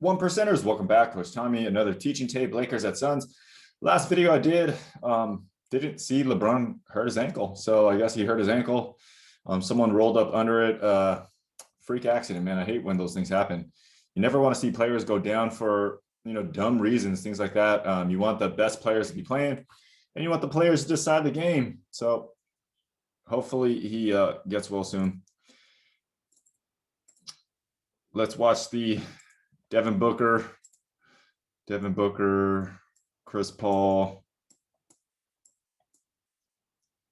One percenters, welcome back. Coach Tommy, another teaching tape, Lakers at Suns. Last video I did, didn't see LeBron hurt his ankle. So I guess he hurt his ankle. Someone rolled up under it. Freak accident, man. I hate when those things happen. You never want to see players go down for, dumb reasons, things like that. You want the best players to be playing, and you want the players to decide the game. So hopefully he gets well soon. Let's watch the Devin Booker, Chris Paul,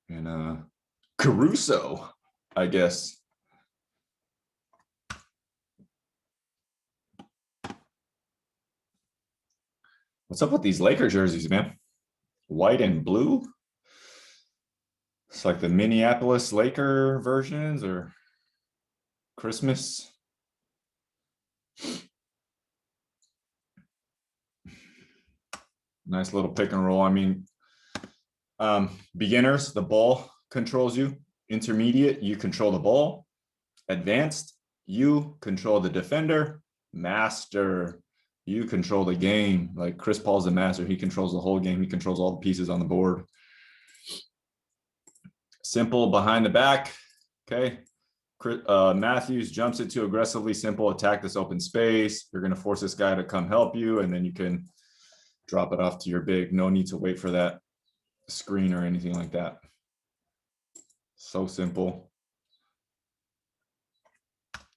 and Caruso, I guess. What's up with these Laker jerseys, man? White and blue? It's like the Minneapolis Laker versions or Christmas. Nice little pick and roll. I mean, beginners, the ball controls you. Intermediate, you control the ball. Advanced, you control the defender. Master, you control the game. Like Chris Paul's the master. He controls the whole game. He controls all the pieces on the board. Simple behind the back. Okay. Matthews jumps it to aggressively simple, attack this open space. You're going to force this guy to come help you, and then you can drop it off to your big. No need to wait for that screen or anything like that. So simple.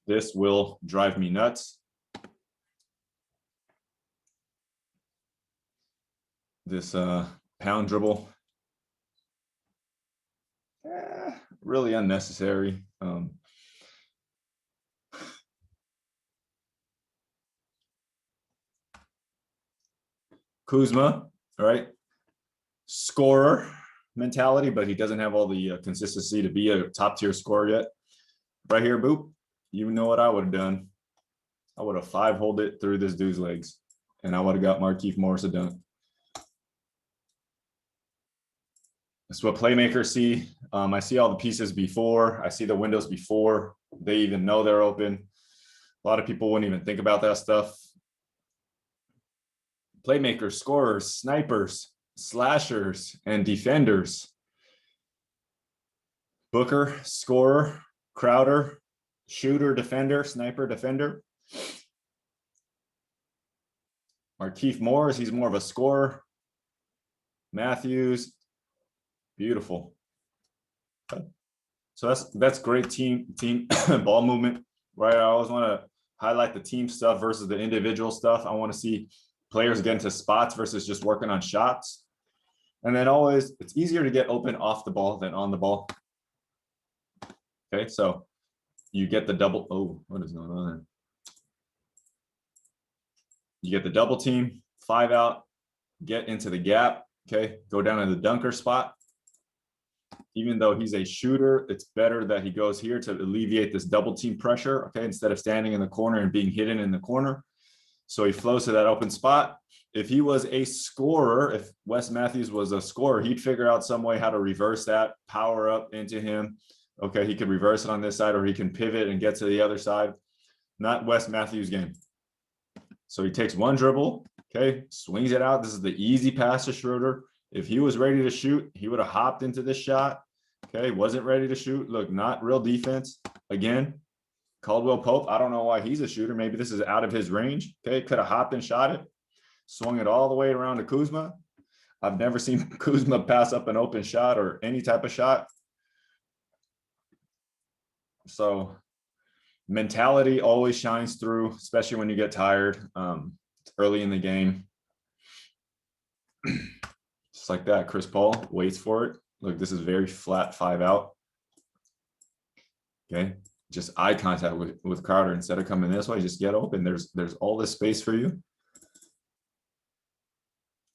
This will drive me nuts. This pound dribble. Really unnecessary. Kuzma, all right, scorer mentality, but he doesn't have all the consistency to be a top tier scorer yet. Right here, boop. You know what I would have done? I would have 5-holed it through this dude's legs, and I would have got Markieff Morris a dunk. That's what playmakers see. I see all the pieces before. I see the windows before they even know they're open. A lot of people wouldn't even think about that stuff. Playmakers, scorers, snipers, slashers, and defenders. Booker, scorer. Crowder, shooter, defender, sniper, defender. Markieff Morris, he's more of a scorer. Matthews, beautiful. So that's great team ball movement, right? I always want to highlight the team stuff versus the individual stuff. I want to see players get into spots versus just working on shots. And then always, it's easier to get open off the ball than on the ball. Okay, so you get the double. Oh, what is going on there? You get the double team, 5 out, get into the gap. Okay, go down in the dunker spot. Even though he's a shooter, it's better that he goes here to alleviate this double team pressure. Okay, instead of standing in the corner and being hidden in the corner. So he flows to that open spot. If he was a scorer, if Wes Matthews was a scorer, he'd figure out some way how to reverse that, power up into him. Okay, he could reverse it on this side, or he can pivot and get to the other side. Not Wes Matthews' game. So he takes one dribble, okay, swings it out. This is the easy pass to Schroeder. If he was ready to shoot, he would have hopped into this shot. Okay, wasn't ready to shoot. Look, not real defense. Again, Caldwell Pope, I don't know why he's a shooter. Maybe this is out of his range. Okay, could have hopped and shot it. Swung it all the way around to Kuzma. I've never seen Kuzma pass up an open shot or any type of shot. So mentality always shines through, especially when you get tired early in the game. Just like that, Chris Paul waits for it. Look, this is very flat 5 out. Okay, just eye contact with Crowder. Instead of coming this way, just get open. There's all this space for you.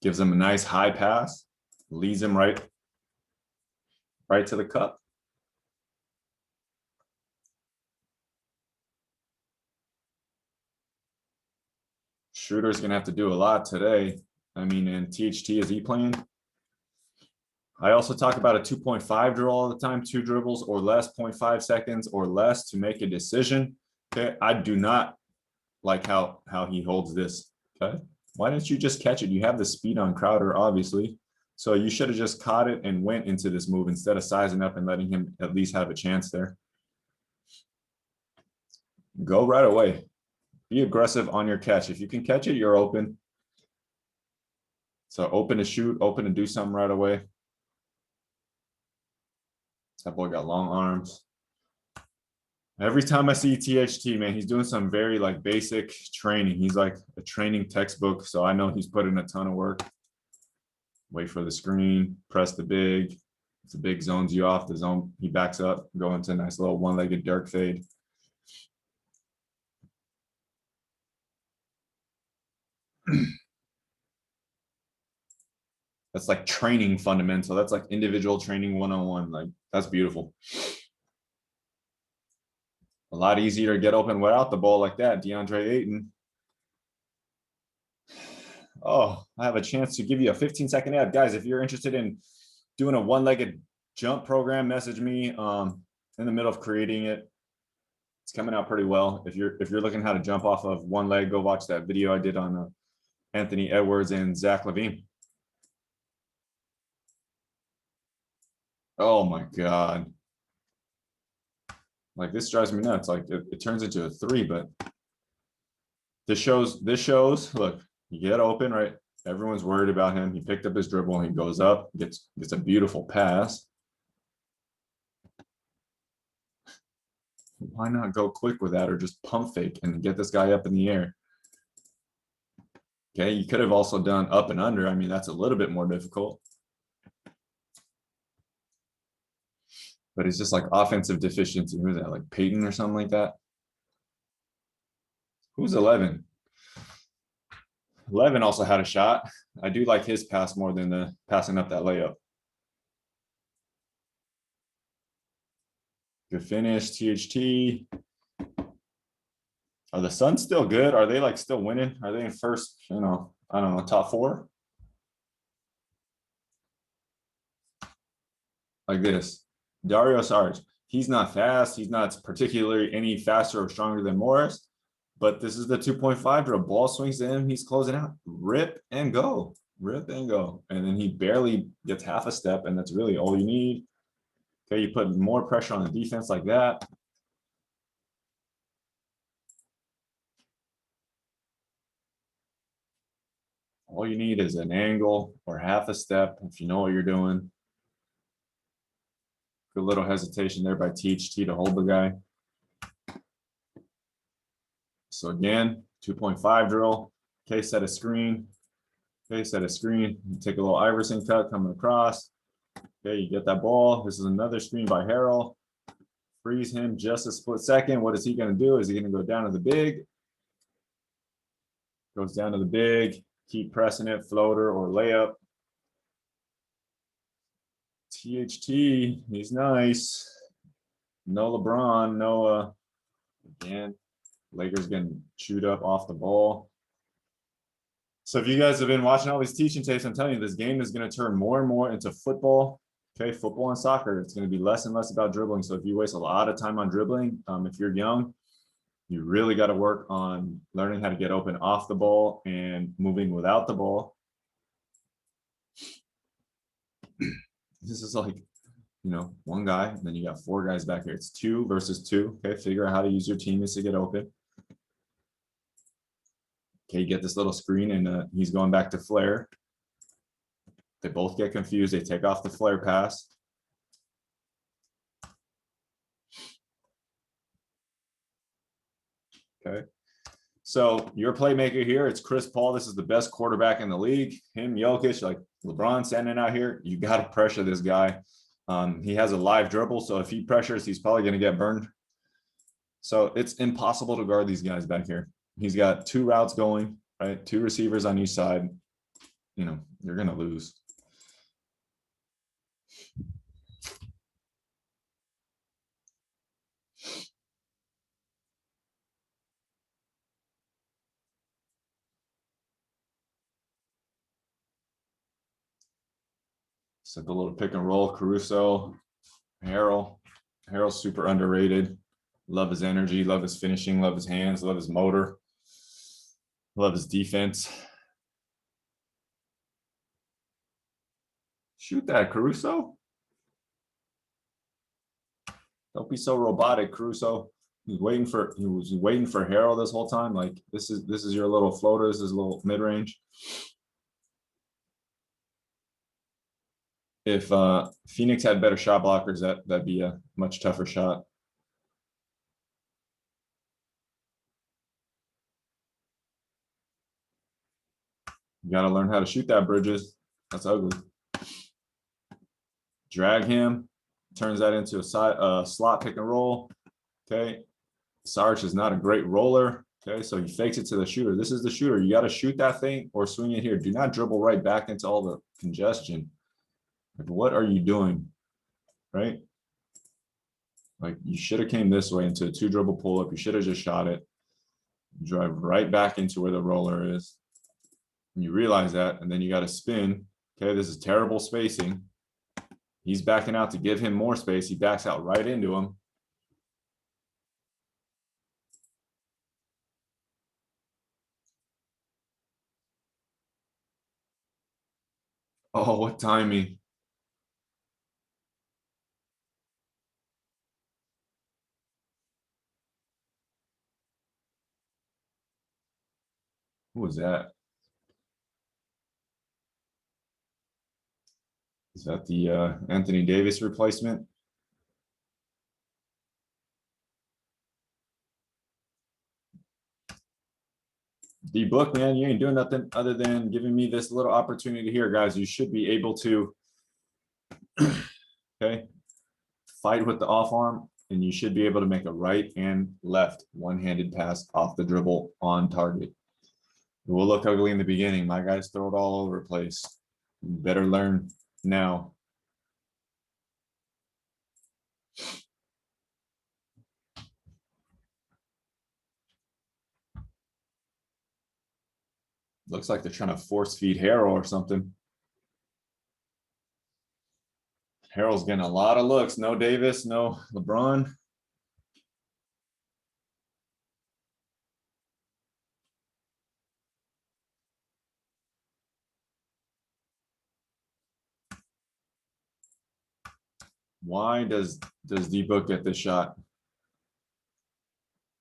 Gives him a nice high pass, leads him right to the cup. Schroeder's going to have to do a lot today. I mean, and THT, is he playing? I also talk about a 2.5 drill all the time, 2 dribbles or less, 0.5 seconds or less to make a decision. Okay, I do not like how he holds this. Okay. Why didn't you just catch it? You have the speed on Crowder, obviously. So you should have just caught it and went into this move instead of sizing up and letting him at least have a chance there. Go right away. Be aggressive on your catch. If you can catch it, you're open. So open to shoot, open to do something right away. That boy got long arms. Every time I see THT, man, he's doing some very like basic training. He's like a training textbook. So I know he's put in a ton of work. Wait for the screen, press the big. If the big zones you off, the zone, he backs up, go into a nice little one-legged dark fade. That's like training fundamental. That's like individual training 101. Like that's beautiful. A lot easier to get open without the ball like that. DeAndre Ayton. Oh, I have a chance to give you a 15-second ad. Guys, if you're interested in doing a one-legged jump program, message me in the middle of creating it. It's coming out pretty well. If you're looking how to jump off of one leg, go watch that video I did on Anthony Edwards and Zach LaVine. Oh my God. Like this drives me nuts. Like it turns into a 3, but this shows, look, you get open, right? Everyone's worried about him. He picked up his dribble and he goes up, gets a beautiful pass. Why not go quick with that or just pump fake and get this guy up in the air? Okay, you could have also done up and under. I mean, that's a little bit more difficult. But it's just like offensive deficiency. Who's that? Like Peyton or something like that? Who's 11? 11 also had a shot. I do like his pass more than the passing up that layup. Good finish, THT. Are the Suns still good? Are they like still winning? Are they in first, I don't know, top 4? Like this. Dario Saric. He's not fast. He's not particularly any faster or stronger than Morris. But this is the 2.5 drill. Ball swings to him. He's closing out. Rip and go. Rip and go. And then he barely gets half a step, and that's really all you need. Okay, you put more pressure on the defense like that. All you need is an angle or half a step if you know what you're doing. Good little hesitation there by THT to hold the guy. So again, 2.5 drill. Okay, set a screen. Okay, set a screen. You take a little Iverson cut coming across. Okay, you get that ball. This is another screen by Harrell. Freeze him just a split second. What is he going to do? Is he going to go down to the big? Goes down to the big. Keep pressing it, floater or layup. THT, he's nice. No LeBron, no, again, Lakers getting chewed up off the ball. So if you guys have been watching all these teaching tapes, I'm telling you, this game is going to turn more and more into football. Okay, football and soccer. It's going to be less and less about dribbling. So if you waste a lot of time on dribbling, if you're young, you really got to work on learning how to get open off the ball and moving without the ball. This is like, one guy, and then you got 4 guys back here. It's 2 versus 2. Okay, figure out how to use your teammates to get open. Okay, you get this little screen, and he's going back to flare. They both get confused. They take off the flare pass. Okay. So your playmaker here, it's Chris Paul. This is the best quarterback in the league. Him, Jokic, like LeBron standing out here. You got to pressure this guy. He has a live dribble, so if he pressures, he's probably going to get burned. So it's impossible to guard these guys back here. He's got 2 routes going, right? 2 receivers on each side. You're going to lose. So the little pick and roll, Caruso, Harrell. Harrell's super underrated. Love his energy, love his finishing, love his hands, love his motor. Love his defense. Shoot that, Caruso. Don't be so robotic, Caruso. He was waiting for Harold this whole time. Like this is your little floater. This is a little mid range. If Phoenix had better shot blockers, that'd be a much tougher shot. You got to learn how to shoot that, Bridges. That's ugly. Drag him, turns that into a slot pick and roll. Okay. Sarge is not a great roller. Okay. So he fakes it to the shooter. This is the shooter. You got to shoot that thing or swing it here. Do not dribble right back into all the congestion. Like, what are you doing? Right? Like, you should have came this way into a 2-dribble pull up. You should have just shot it. Drive right back into where the roller is. And you realize that, and then you got to spin. Okay, this is terrible spacing. He's backing out to give him more space. He backs out right into him. Oh, what timing. Who was that? Is that the Anthony Davis replacement? D-Book, man, you ain't doing nothing other than giving me this little opportunity here, guys. You should be able to, okay, fight with the off arm, and you should be able to make a right and left one-handed pass off the dribble on target. It will look ugly in the beginning. My guys throw it all over the place. You better learn now. Looks like they're trying to force feed Harrell or something. Harrell's getting a lot of looks. No Davis, no LeBron. Why does D-Book get this shot?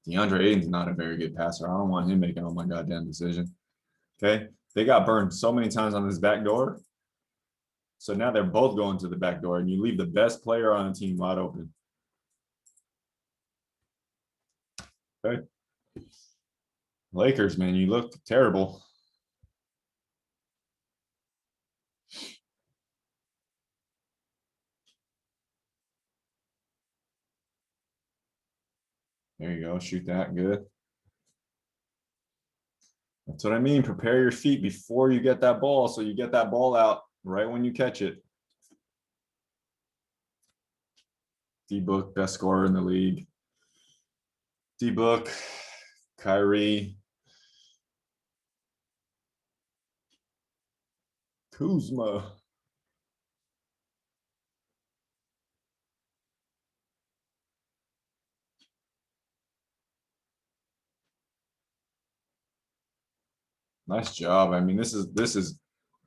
DeAndre Ayton's not a very good passer. I don't want him making all my goddamn decision. Okay. They got burned so many times on this back door. So now they're both going to the back door, and you leave the best player on the team wide open. Okay. Lakers, man, you look terrible. There you go. Shoot that. Good. That's what I mean. Prepare your feet before you get that ball, so you get that ball out right when you catch it. D-Book, best scorer in the league. D-Book, Kyrie, Kuzma. Nice job. I mean, this is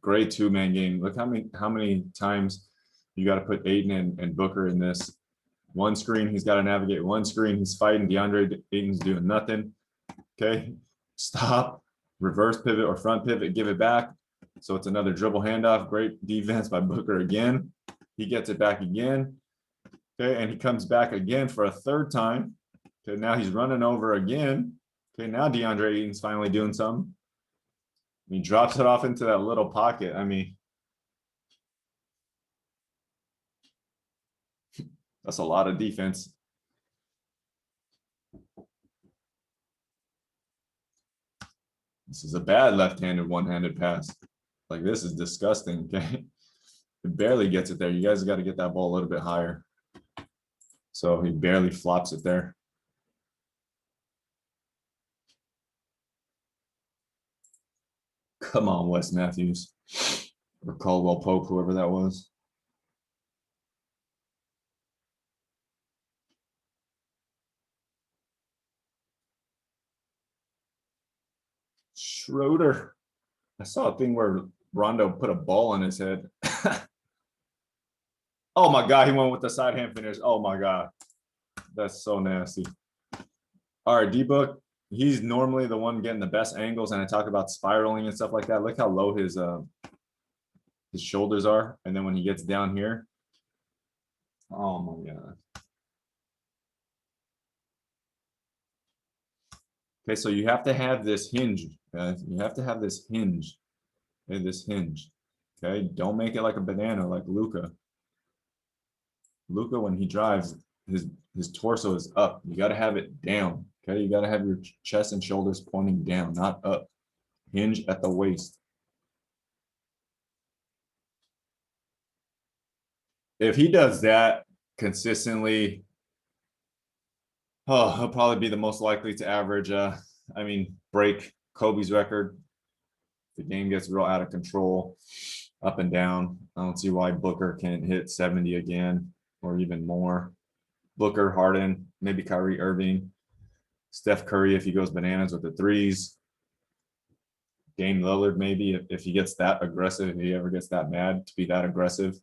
great 2-man game. Look how many times you got to put Ayton and Booker in this. One screen, he's got to navigate one screen. He's fighting. DeAndre Ayton's doing nothing. Okay. Stop, reverse pivot or front pivot, give it back. So it's another dribble handoff. Great defense by Booker again. He gets it back again. Okay. And he comes back again for a third time. Okay. Now he's running over again. Okay. Now DeAndre Ayton's finally doing something. He drops it off into that little pocket. I mean, that's a lot of defense. This is a bad left-handed one-handed pass. Like, this is disgusting. Okay. It barely gets it there. You guys got to get that ball a little bit higher. So he barely flops it there. Come on, Wes Matthews. Or Caldwell Pope, whoever that was. Schroeder. I saw a thing where Rondo put a ball in his head. Oh my God, he went with the side hand finish. Oh my God. That's so nasty. All right, D-Book. He's normally the one getting the best angles, and I talk about spiraling and stuff like that. Look how low his shoulders are, and then when he gets down here, oh my God. Okay, so you have to have this hinge, guys. You have to have this hinge. Okay, this hinge. Okay, don't make it like a banana like Luca. Luca, when he drives, his torso is up. You got to have it down. Okay, you got to have your chest and shoulders pointing down, not up. Hinge at the waist. If he does that consistently, oh, he'll probably be the most likely to average. Break Kobe's record. The game gets real out of control, up and down. I don't see why Booker can't hit 70 again or even more. Booker, Harden, maybe Kyrie Irving, Steph Curry if he goes bananas with the threes. Dame Lillard maybe if he gets that aggressive, if he ever gets that mad to be that aggressive.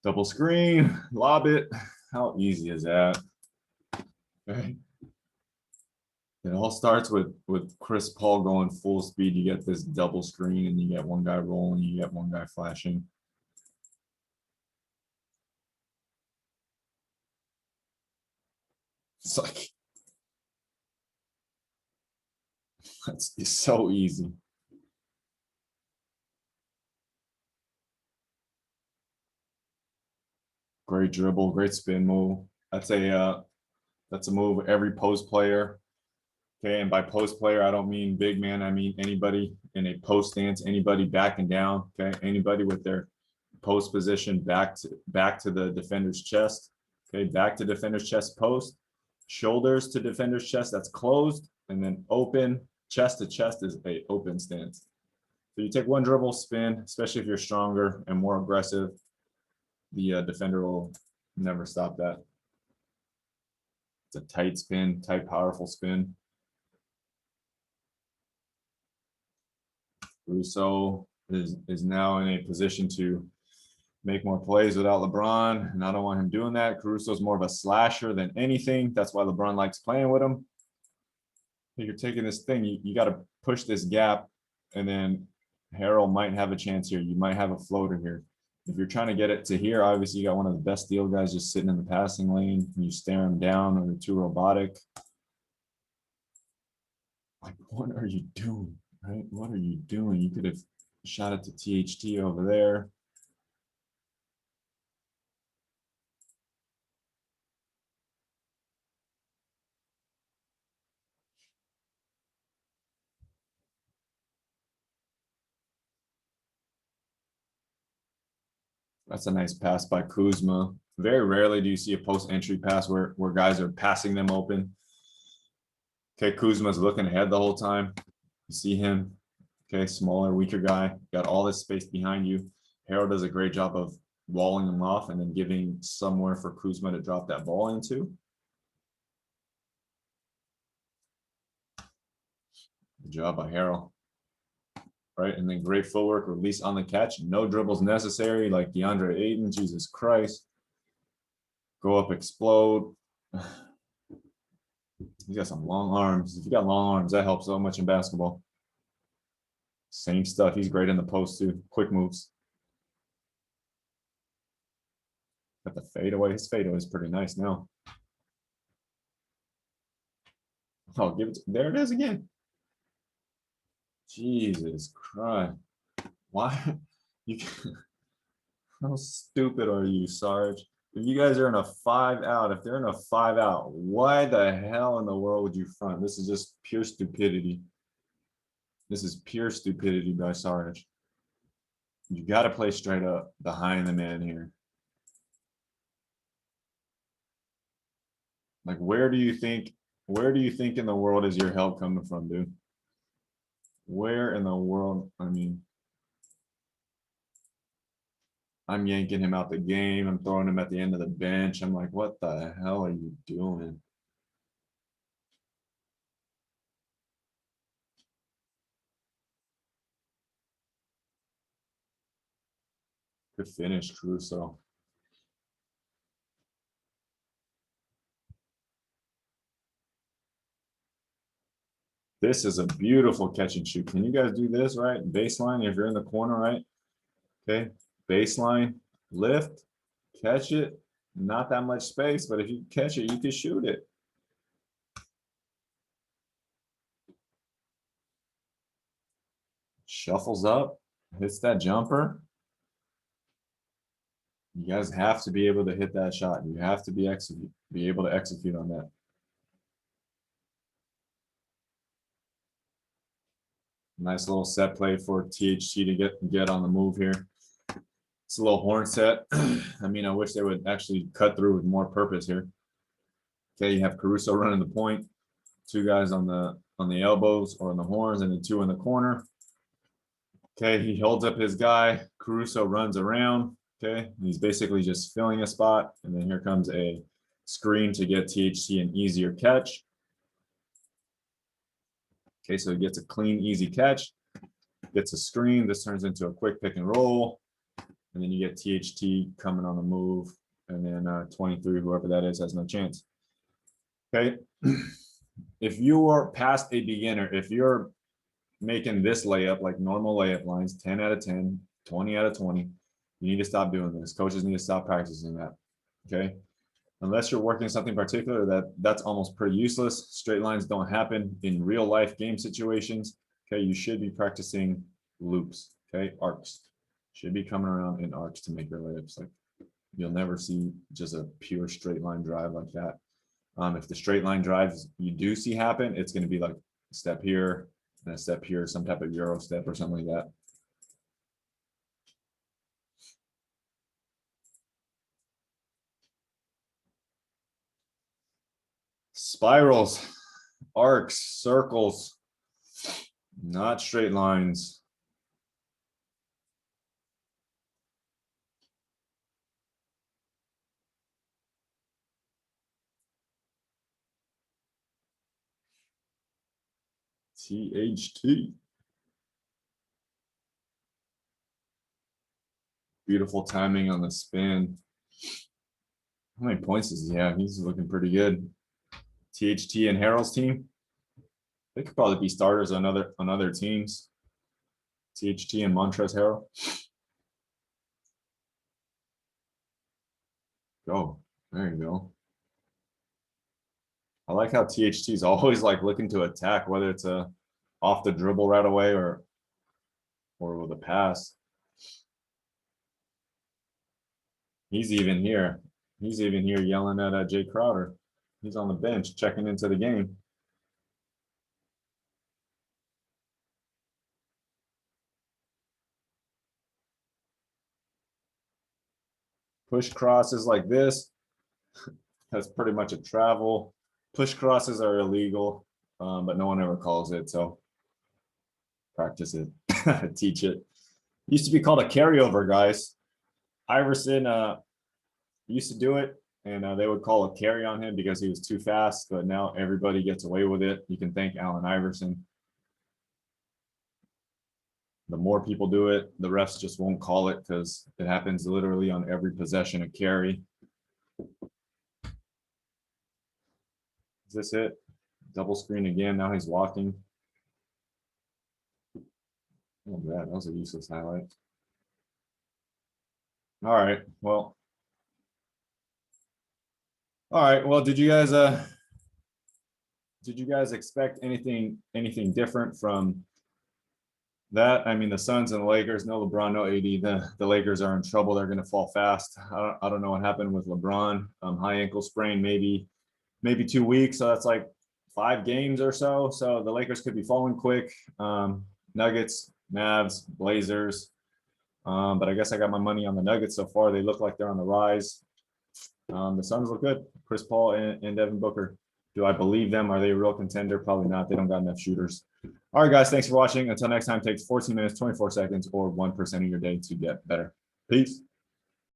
Double screen, lob it. How easy is that? Okay. It all starts with Chris Paul going full speed. You get this double screen, and you get one guy rolling, you get one guy flashing. It's like it's so easy. Great dribble, great spin move. That's a move every post player. Okay, and by post player, I don't mean big man. I mean anybody in a post stance, anybody backing down. Okay, anybody with their post position back to the defender's chest. Okay, back to defender's chest post, shoulders to defender's chest. That's closed, and then open chest to chest is a open stance. So you take one dribble spin, especially if you're stronger and more aggressive. The defender will never stop that. It's a tight spin, tight, powerful spin. Russo is now in a position to make more plays without LeBron, and I don't want him doing that. Caruso's more of a slasher than anything. That's why LeBron likes playing with him. You're taking this thing, you got to push this gap, and then Harrell might have a chance here. You might have a floater here. If you're trying to get it to here, obviously you got one of the best steal guys just sitting in the passing lane. And you stare him down, or you're too robotic. Like, what are you doing? Right? What are you doing? You could have shot it to THT over there. That's a nice pass by Kuzma. Very rarely do you see a post entry pass where guys are passing them open. Okay, Kuzma's looking ahead the whole time. You see him. Okay, smaller, weaker guy. Got all this space behind you. Harrell does a great job of walling him off and then giving somewhere for Kuzma to drop that ball into. Good job by Harrell. Right, and then great footwork, release on the catch. No dribbles necessary like DeAndre Ayton. Jesus Christ. Go up, explode. He's got some long arms. If you got long arms, that helps so much in basketball. Same stuff. He's great in the post too. Quick moves. Got the fadeaway. His fadeaway is pretty nice now. Oh, give it. There it is again. Jesus Christ. Why? You? How stupid are you, Sarge? If you guys are in a 5-out, if they're in a 5-out, why the hell in the world would you front? This is just pure stupidity. This is pure stupidity by Sarge. You got to play straight up behind the man here. Like, where do you think Where do you think in the world is your help coming from, dude? Where in the world? I mean, I'm yanking him out the game. I'm throwing him at the end of the bench. I'm like, what the hell are you doing? Good finish, Caruso. This is a beautiful catch and shoot. Can you guys do this, right? Baseline, if you're in the corner, right? Okay. Baseline, lift, catch it. Not that much space, but if you catch it, you can shoot it. Shuffles up, hits that jumper. You guys have to be able to hit that shot. You have to be able to execute on that. Nice little set play for THT to get on the move here. It's a little horn set. I mean, I wish they would actually cut through with more purpose here. Okay, you have Caruso running the point, two guys on the elbows or on the horns, and then two in the corner. Okay, he holds up his guy. Caruso runs around. Okay, he's basically just filling a spot, and then here comes a screen to get THT an easier catch. Okay, so he gets a clean, easy catch, gets a screen. This turns into a quick pick and roll. And then you get THT coming on the move. And then 23, whoever that is, has no chance. Okay. If you are past a beginner, if you're making this layup like normal layup lines, 10 out of 10, 20 out of 20, you need to stop doing this. Coaches need to stop practicing that. Okay. Unless you're working something particular, that's almost pretty useless. Straight lines don't happen in real life game situations. Okay, you should be practicing loops. Okay, arcs should be coming around in arcs to make your layups. Like you'll never see just a pure straight line drive like that. If the straight line drives you do see happen, it's going to be like a step here and a step here, some type of Euro step or something like that. Spirals, arcs, circles, not straight lines. THT. Beautiful timing on the spin. How many points does he have? He's looking pretty good. THT and Harold's team. They could probably be starters on other teams. THT and Montrezl Harrell. Go. There you go. I like how THT is always like looking to attack, whether it's a off the dribble right away or with a pass. He's even here. He's even here yelling at Jay Crowder. He's on the bench checking into the game. Push crosses like this. That's pretty much a travel. Push crosses are illegal, but no one ever calls it. So practice it, teach it. Used to be called a carryover, guys. Iverson used to do it, and they would call a carry on him because he was too fast. But now everybody gets away with it. You can thank Allen Iverson. The more people do it, the refs just won't call it because it happens literally on every possession of carry. Is this it? Double screen again. Now he's walking. Oh, that was a useless highlight. All right. Well. All right. Well, did you guys expect anything different from that? I mean, the Suns and the Lakers, no LeBron, no AD. The Lakers are in trouble. They're going to fall fast. I don't know what happened with LeBron. High ankle sprain, maybe 2 weeks. So that's like 5 games or so. So the Lakers could be falling quick. Nuggets, Mavs, Blazers. But I guess I got my money on the Nuggets so far. They look like they're on the rise. The Suns look good. Chris Paul and Devin Booker. Do I believe them? Are they a real contender? Probably not. They don't got enough shooters. All right, guys. Thanks for watching. Until next time, takes 14 minutes, 24 seconds, or 1% of your day to get better. Peace.